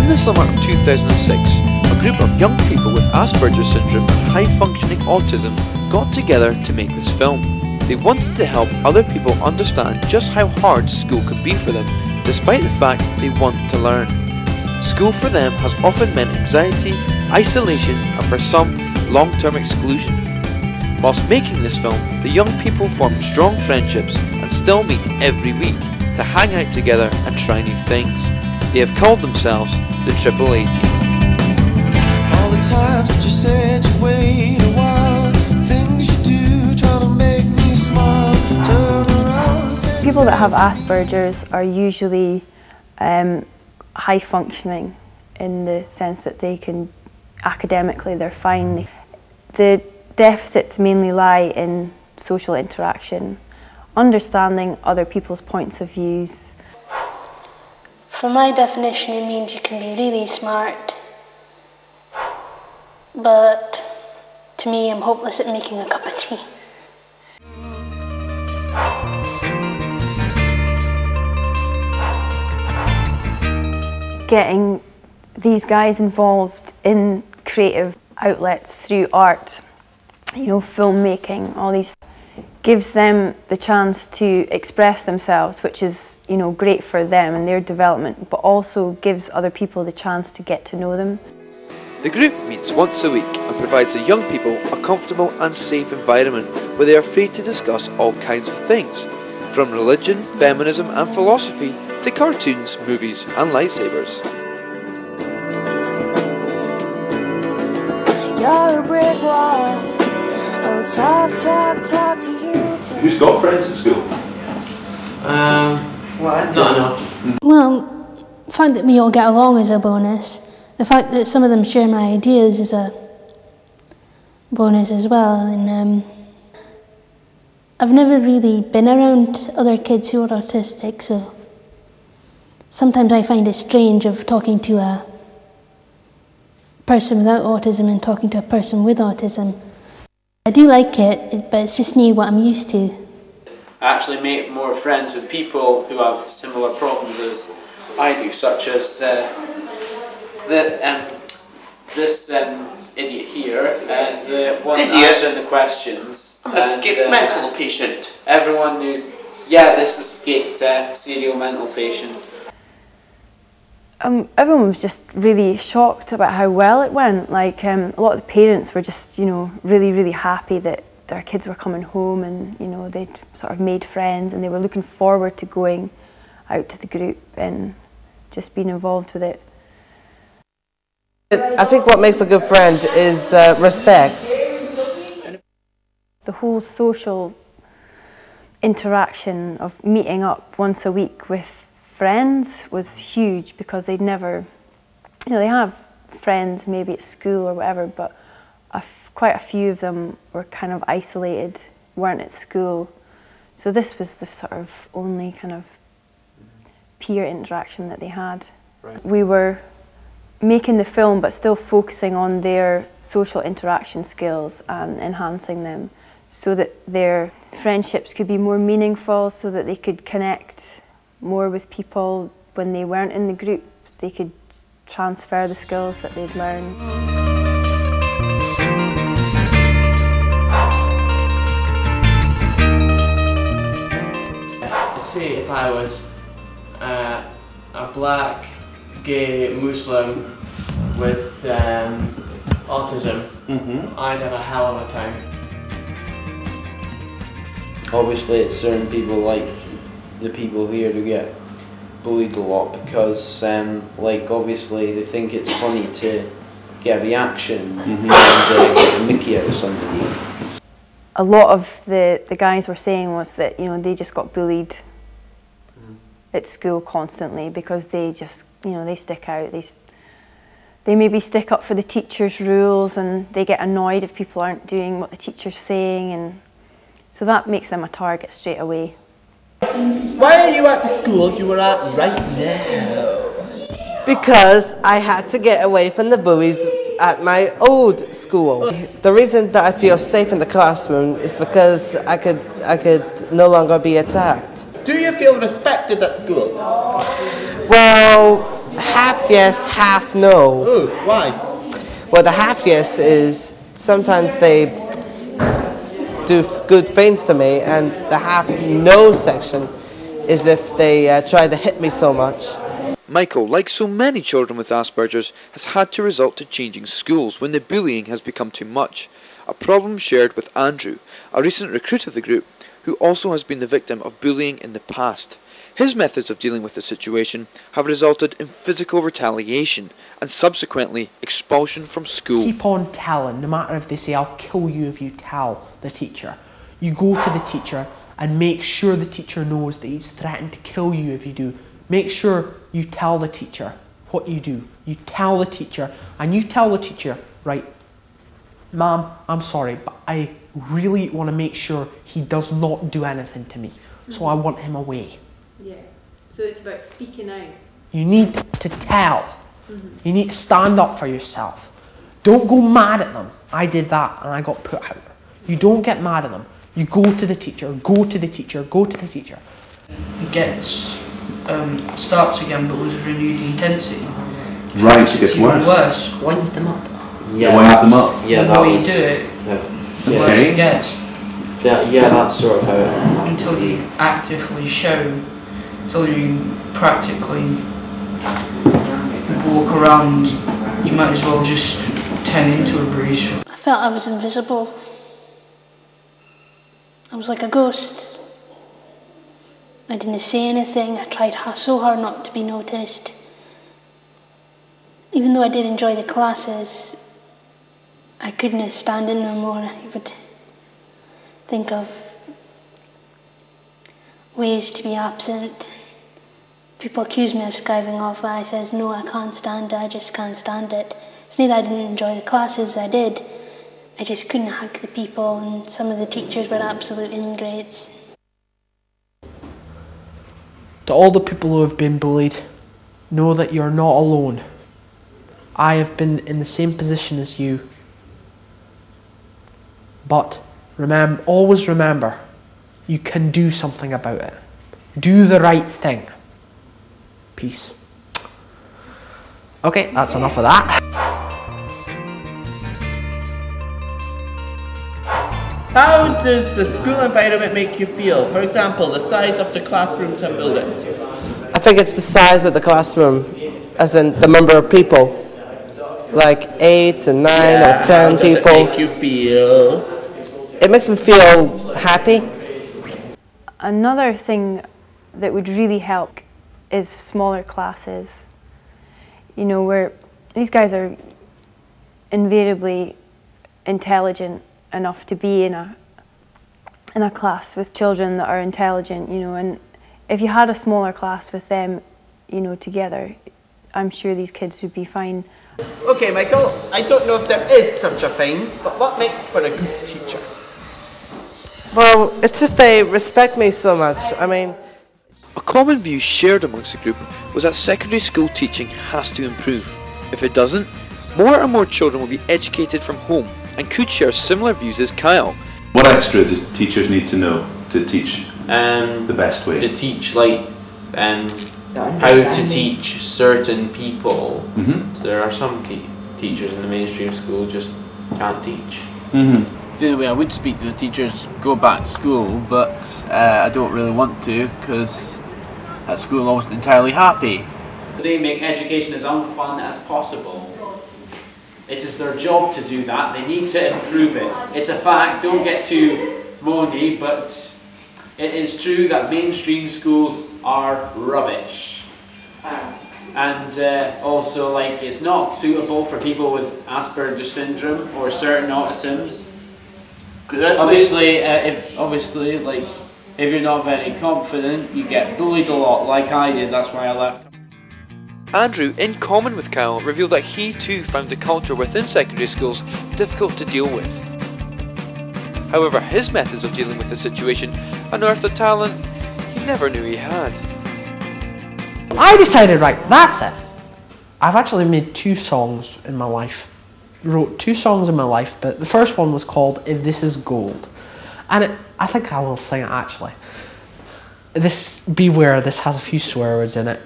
In the summer of 2006, a group of young people with Asperger's syndrome and high-functioning autism got together to make this film. They wanted to help other people understand just how hard school can be for them, despite the fact they want to learn. School for them has often meant anxiety, isolation, and for some, long-term exclusion. Whilst making this film, the young people formed strong friendships and still meet every week to hang out together and try new things. They have called themselves the AAA team. All the times that you said you wait a while, things you do try to make me smile, turn around. People that have Asperger's are usually high functioning in the sense that they can, academically they're fine. The deficits mainly lie in social interaction, understanding other people's points of views. For my definition, it means you can be really smart, but to me, I'm hopeless at making a cup of tea. Getting these guys involved in creative outlets through art, you know, filmmaking, all these, gives them the chance to express themselves, which is, you know, great for them and their development, but also gives other people the chance to get to know them. The group meets once a week and provides the young people a comfortable and safe environment where they are free to discuss all kinds of things, from religion, feminism and philosophy to cartoons, movies and lightsabers. You're a brick wall. Oh, talk to you. Who's got friends at school? No. Well, the fact that we all get along is a bonus. The fact that some of them share my ideas is a bonus as well. And I've never really been around other kids who are autistic, so sometimes I find it strange of talking to a person without autism and talking to a person with autism. I do like it, but it's just not what I'm used to. I actually make more friends with people who have similar problems as I do, such as this idiot here, and the one answering the questions. A escaped mental patient. Everyone knew, yeah, this escaped serial mental patient. Everyone was just really shocked about how well it went. Like a lot of the parents were just, you know, really happy that their kids were coming home, and you know they'd sort of made friends, and they were looking forward to going out to the group and just being involved with it. I think what makes a good friend is respect. The whole social interaction of meeting up once a week with friends was huge, because they'd never, you know, they have friends maybe at school or whatever, but quite a few of them were kind of isolated, weren't at school. So this was the sort of only kind of peer interaction that they had. Right. We were making the film but still focusing on their social interaction skills and enhancing them so that their friendships could be more meaningful, so that they could connect more with people when they weren't in the group. They could transfer the skills that they'd learned. Say if I was a black, gay Muslim with autism, I'd have a hell of a time. Obviously it's certain people like the people here who get bullied a lot because like obviously they think it's funny to get a reaction and get a mickey out of somebody. A lot of the guys were saying was that, you know, they just got bullied at school constantly because they just, you know, they stick out. They maybe stick up for the teacher's rules, and they get annoyed if people aren't doing what the teacher's saying, and so that makes them a target straight away. Why are you at the school you were at right now? Because I had to get away from the bullies at my old school. The reason that I feel safe in the classroom is because I could no longer be attacked. Do you feel respected at school? Well, half half yes, half no. Oh, why? Well, the half yes is sometimes they do good things to me, and the half no section is if they try to hit me so much. Michael, like so many children with Asperger's, has had to resort to changing schools when the bullying has become too much. A problem shared with Andrew, a recent recruit of the group, who also has been the victim of bullying in the past. His methods of dealing with the situation have resulted in physical retaliation and subsequently expulsion from school. Keep on telling, no matter if they say, I'll kill you if you tell the teacher. You go to the teacher and make sure the teacher knows that he's threatened to kill you if you do. Make sure you tell the teacher what you do. You tell the teacher, and you tell the teacher, right, Ma'am, I'm sorry, but I really want to make sure he does not do anything to me. So I want him away. Yeah. So it's about speaking out. You need to tell. You need to stand up for yourself. Don't go mad at them. I did that and I got put out. You don't get mad at them. You go to the teacher, go to the teacher, go to the teacher. It gets, starts again but with renewed intensity. Right, it gets worse. Worse. Wind them up. Yeah, it winds them up. Yeah, the that more you was, do it, the yeah. worse Okay. it gets. Yeah, that's sort of how it Until you actively show, until you practically walk around, you might as well just turn into a breeze. I felt I was invisible. I was like a ghost. I didn't say anything. I tried so hard not to be noticed. Even though I did enjoy the classes, I couldn't stand it no more. I would think of ways to be absent. People accuse me of skiving off, and I says, no, I can't stand it, I just can't stand it. It's not that I didn't enjoy the classes, I did. I just couldn't hug the people, and some of the teachers were absolute ingrates. To all the people who have been bullied, know that you're not alone. I have been in the same position as you. But always remember, you can do something about it. Do the right thing. Peace. Okay, that's enough of that. How does the school environment make you feel? For example, the size of the classrooms and buildings. I think it's the size of the classroom, as in the number of people. Like 8 and 9 or 10 people. How does it make you feel? It makes me feel happy. Another thing that would really help is smaller classes. You know, where these guys are invariably intelligent enough to be in a class with children that are intelligent, you know, and if you had a smaller class with them, you know, together, I'm sure these kids would be fine. Okay, Michael, I don't know if there is such a thing, but what makes for a good teacher? Well, it's if they respect me so much. I mean, A common view shared amongst the group was that secondary school teaching has to improve. If it doesn't, more and more children will be educated from home and could share similar views as Kyle. What extra do teachers need to know to teach the best way? To teach, like, how to teach certain people. There are some teachers in the mainstream school just can't teach. The only way I would speak to the teachers, go back to school, but I don't really want to because at school I wasn't entirely happy. They make education as unfun as possible. It is their job to do that. They need to improve it. It's a fact, don't get too moany, but it is true that mainstream schools are rubbish. And also, like, it's not suitable for people with Asperger's syndrome or certain autisms. Obviously, if you're not very confident, you get bullied a lot, like I did. That's why I left. Andrew, in common with Kyle, revealed that he too found the culture within secondary schools difficult to deal with. However, his methods of dealing with the situation unearthed a talent he never knew he had. I decided, right, that's it. I've actually made 2 songs in my life. Wrote 2 songs in my life, but the first one was called If This Is Gold. And I think I will sing it actually. Beware, this has a few swear words in it.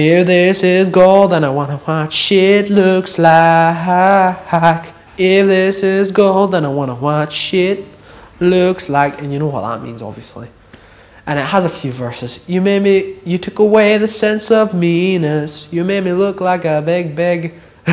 If this is gold, then I wonder what shit looks like. If this is gold, then I wonder what shit looks like. And you know what that means, obviously. And it has a few verses. You took away the sense of meanness. You made me look like a big. So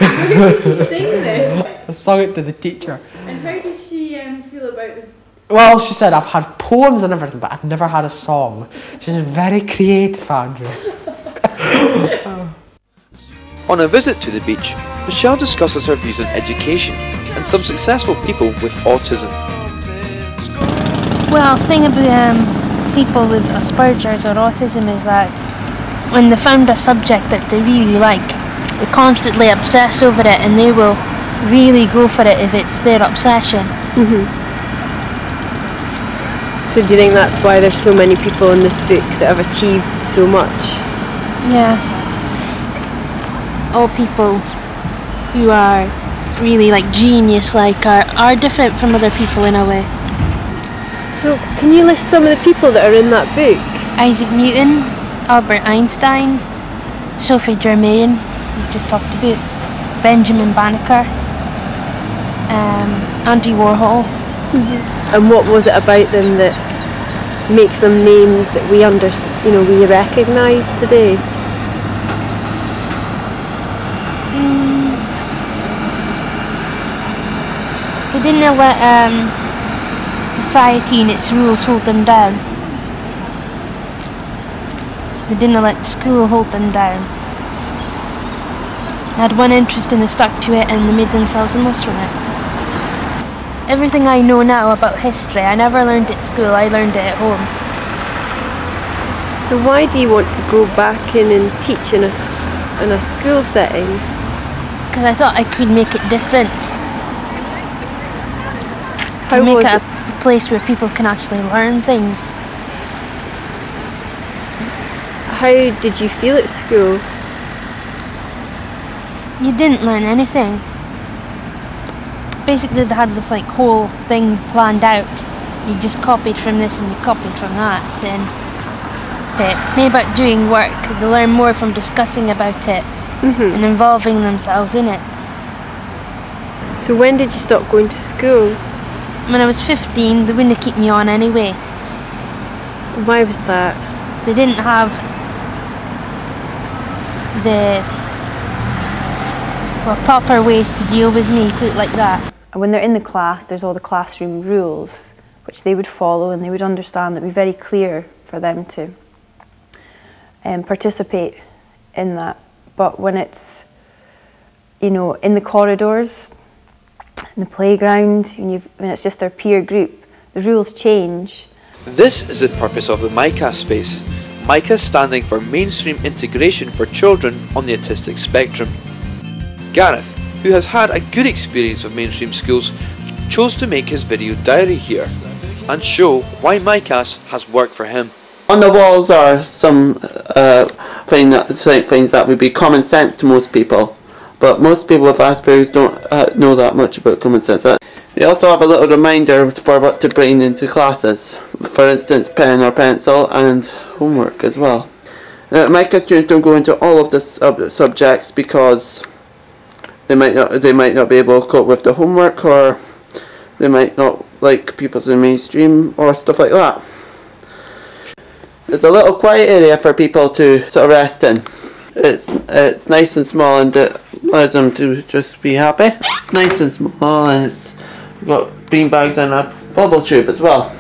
how did you sing this? I sung it to the teacher. And how did she feel about this? Well, she said, I've had poems and everything, but I've never had a song. She's very creative, Andrew. On a visit to the beach, Michelle discusses her views on education and some successful people with autism. Well, the thing about people with Asperger's or autism is that when they found a subject that they really like, they constantly obsess over it and they will really go for it if it's their obsession. So do you think that's why there's so many people in this book that have achieved so much? Yeah. All people who are really like genius are different from other people in a way. So can you list some of the people that are in that book? Isaac Newton, Albert Einstein, Sophie Germain, we just talked about, Benjamin Banneker, Andy Warhol. And what was it about them that makes them names that we we recognise today? They didn't let society and its rules hold them down. They didn't let school hold them down. They had one interest and they stuck to it and they made themselves the most from it. Everything I know now about history, I never learned at school, I learned it at home. So why do you want to go back in and teach in a school setting? Because I thought I could make it different. Make it a place where people can actually learn things. How did you feel at school? You didn't learn anything. Basically they had this whole thing planned out. You just copied from this and you copied from that. And it's not about doing work. They learn more from discussing about it and involving themselves in it. So when did you stop going to school? When I was 15, they wouldn't keep me on anyway. Why was that? They didn't have the proper ways to deal with me, put it like that. And when they're in the class, there's all the classroom rules, which they would follow and they would understand. That would be very clear for them to participate in that. But when it's, in the corridors, in the playground, when it's just their peer group, the rules change. This is the purpose of the MICA space. MICA standing for Mainstream Integration for Children on the Autistic Spectrum. Gareth, who has had a good experience of mainstream schools, chose to make his video diary here and show why MICAS has worked for him. On the walls are some things that would be common sense to most people, but most people with Asperger's don't know that much about common sense. They also have a little reminder for what to bring into classes, for instance pen or pencil and homework as well. MICA students don't go into all of the subjects because they might not be able to cope with the homework, or they might not like people in mainstream or stuff like that. It's a little quiet area for people to sort of rest in. It's nice and small and it allows them to just be happy. It's nice and small and we've got bean bags and a bubble tube as well.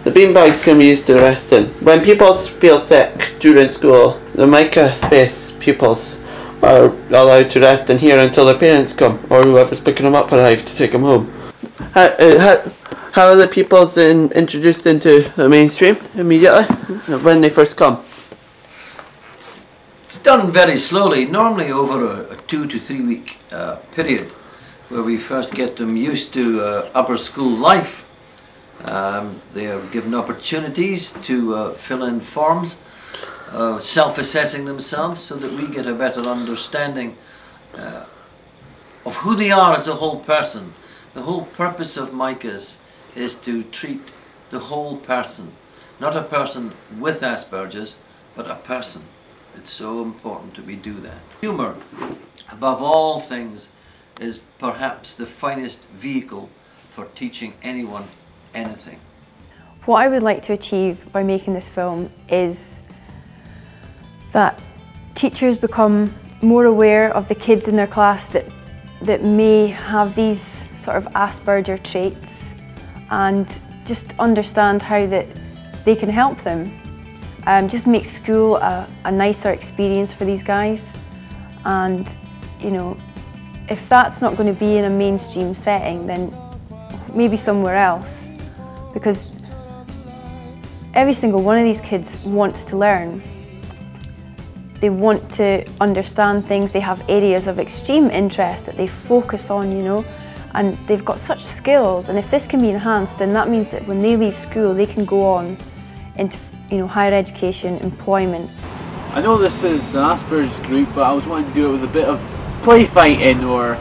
The bean bags can be used to rest in. When people feel sick during school, the MICA space pupils are allowed to rest in here until their parents come or whoever's picking them up arrive to take them home. How are the pupils introduced into the mainstream immediately when they first come? It's done very slowly, normally over a 2 to 3 week period, where we first get them used to upper school life. They are given opportunities to fill in forms, self-assessing themselves, so that we get a better understanding of who they are as a whole person. The whole purpose of MICAs is to treat the whole person, not a person with Asperger's, but a person. It's so important that we do that. Humour, above all things, is perhaps the finest vehicle for teaching anyone anything. What I would like to achieve by making this film is that teachers become more aware of the kids in their class that may have these sort of Asperger traits, and just understand how that they can help them. Just make school a nicer experience for these guys. And you know, if that's not going to be in a mainstream setting, then maybe somewhere else, because every single one of these kids wants to learn. They want to understand things, they have areas of extreme interest that they focus on, you know, and they've got such skills, and if this can be enhanced, then that means that when they leave school they can go on into, you know, higher education, employment. I know this is an Asperger's group, but I was wanting to do it with a bit of play fighting or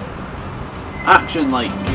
action like.